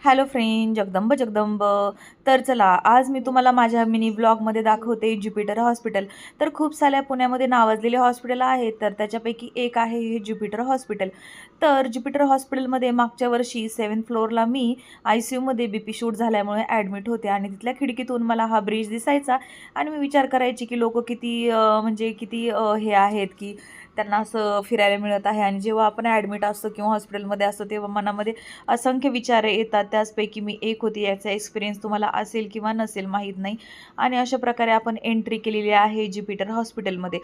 Hello friend, Jagdamb Jagdamb. तर चला, आज मी तुम्हाला माझ्या मिनी ब्लॉगमध्ये दाखवते ज्युपिटर हॉस्पिटल. तर खूप साऱ्या पुण्यामध्ये नावाजलेले हॉस्पिटल आहेत, तर त्याच्यापैकी एक आहे हे ज्युपिटर हॉस्पिटल. तर ज्युपिटर हॉस्पिटलमध्ये मागच्या वर्षी 7th फ्लोअरला मी ICUमध्ये BP शूट झाल्यामुळे ॲडमिट होते आणि तिथल्या खिडकीतून मला हा ब्रिज दिसायचा आणि मी विचार करायची की लोक किती म्हणजे किती हे आहेत की त्यांना असं फिरायला मिळत आहे. आणि जेव्हा आपण ॲडमिट असतो किंवा हॉस्पिटलमध्ये असतो तेव्हा मनामध्ये असंख्य विचार येतात. त्याचपैकी मी एक होती. याचा एक्सपिरियन्स तुम्हाला असेल किंवा नसेल माहीत नाही. आणि अशा प्रकारे आपण एंट्री केलेली आहे ज्युपिटर हॉस्पिटलमध्ये.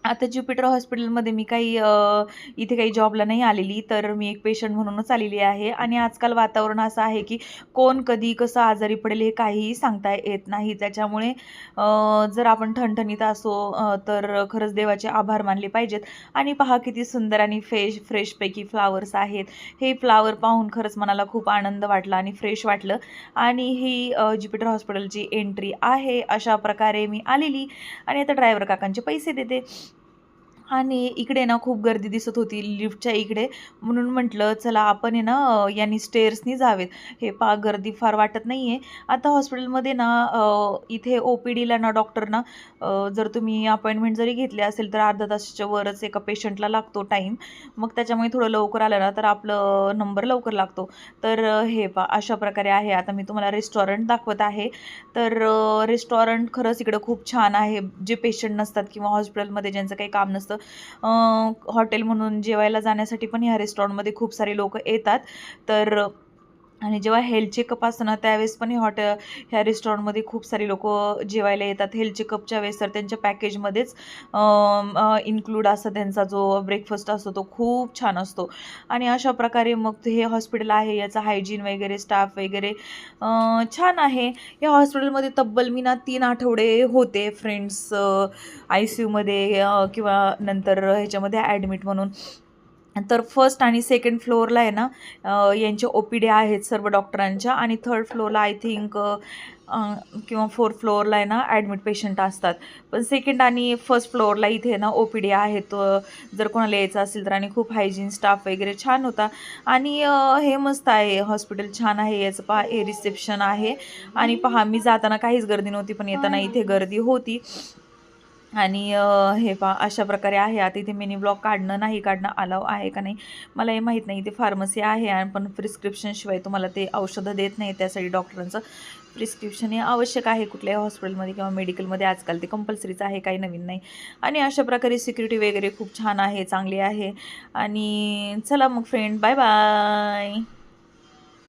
आता ज्युपिटर हॉस्पिटलमध्ये मी काही इथे काही जॉबला नाही आलेली, तर मी एक पेशंट म्हणूनच आलेली आहे. आणि आजकाल वातावरण असं आहे की कोण कधी कसं आजारी पडेल हे काहीही सांगता येत नाही. त्याच्यामुळे जर आपण ठणठणीत असो तर खरंच देवाचे आभार मानले पाहिजेत. आणि पहा किती सुंदर आणि फ्रेशपैकी फ्लावर्स आहेत. हे फ्लावर पाहून खरंच मनाला खूप आनंद वाटला आणि फ्रेश वाटलं. आणि ही ज्युपिटर हॉस्पिटलची एंट्री आहे. अशा प्रकारे मी आलेली आणि आता ड्रायव्हर काकांचे पैसे देते. आणि इकडे ना खूप गर्दी दिसत होती लिफ्टच्या इकडे, म्हणून म्हटलं चला आपण आहे ना यांनी स्टेअर्सनी जावेत. हे पहा गर्दी फार वाटत नाही आहे. आता हॉस्पिटलमध्ये ना इथे OPDला ना डॉक्टर ना जर तुम्ही अपॉइंटमेंट जरी घेतली असेल तर अर्धा तासाच्या वरच एका पेशंटला लागतो टाईम. मग त्याच्यामुळे थोडं लवकर आलं ना तर आपलं नंबर लवकर लागतो. तर हे पहा अशा प्रकारे आहे. आता मी तुम्हाला रेस्टॉरंट दाखवत आहे. तर रेस्टॉरंट खरंच इकडं खूप छान आहे. जे पेशंट नसतात किंवा हॉस्पिटलमध्ये ज्यांचं काही काम नसतं, हॉटेल म्हणून जेवायला जाण्यासाठी पण ह्या रेस्टॉरंटमध्ये खूप सारे लोक येतात. तर आणि जेव्हा हेल्थ चेकअप असतं ना त्यावेळेस पण ह्या रेस्टॉरंटमध्ये खूप सारी लोकं जेवायला येतात. हेल्थ चेकअपच्या वेळेस तर त्यांच्या पॅकेजमध्येच इन्क्लूड असतं. त्यांचा जो ब्रेकफास्ट असतो तो खूप छान असतो. आणि अशा प्रकारे मग हे हॉस्पिटल आहे, याचं हायजीन वगैरे स्टाफ वगैरे छान आहे. या हॉस्पिटलमध्ये तब्बल मी ना 3 आठवडे होते फ्रेंड्स ICUमध्ये किंवा नंतर ह्याच्यामध्ये ॲडमिट म्हणून. तर फर्स्ट आणि सेकंड फ्लोअरला आहे ना यांचे OPD आहेत सर्व डॉक्टरांच्या. आणि थर्ड फ्लोअरला आय थिंक किंवा फोर्थ फ्लोअरला आहे ना ॲडमिट पेशंट असतात. पण सेकंड आणि फर्स्ट फ्लोअरला इथे ना OPD आहेत जर कोणाला यायचं असेल तर. आणि खूप हायजीन स्टाफ वगैरे छान होता. आणि हे मस्त आहे हॉस्पिटल, छान आहे. याचं पहा हे रिसेप्शन आहे. आणि पहा मी जाताना काहीच गर्दी नव्हती पण येताना इथे गर्दी होती. आणि हे पहा अशा प्रकारे आहे. आता इथे मिनी ब्लॉग नाही काढणं अलाव आहे का नाही मला हे माहीत नाही. इथे फार्मसी आहे आणि पण प्रिस्क्रिप्शनशिवाय तुम्हाला ते औषधं देत नाही. त्यासाठी डॉक्टरांचं प्रिस्क्रिप्शन हे आवश्यक आहे कुठल्याही हॉस्पिटलमध्ये किंवा मेडिकलमध्ये. आजकाल ते कंपल्सरीच आहे, काही नवीन नाही. आणि अशा प्रकारे सिक्युरिटी वगैरे खूप छान आहे, चांगली आहे. आणि चला मग फ्रेंड, बाय बाय.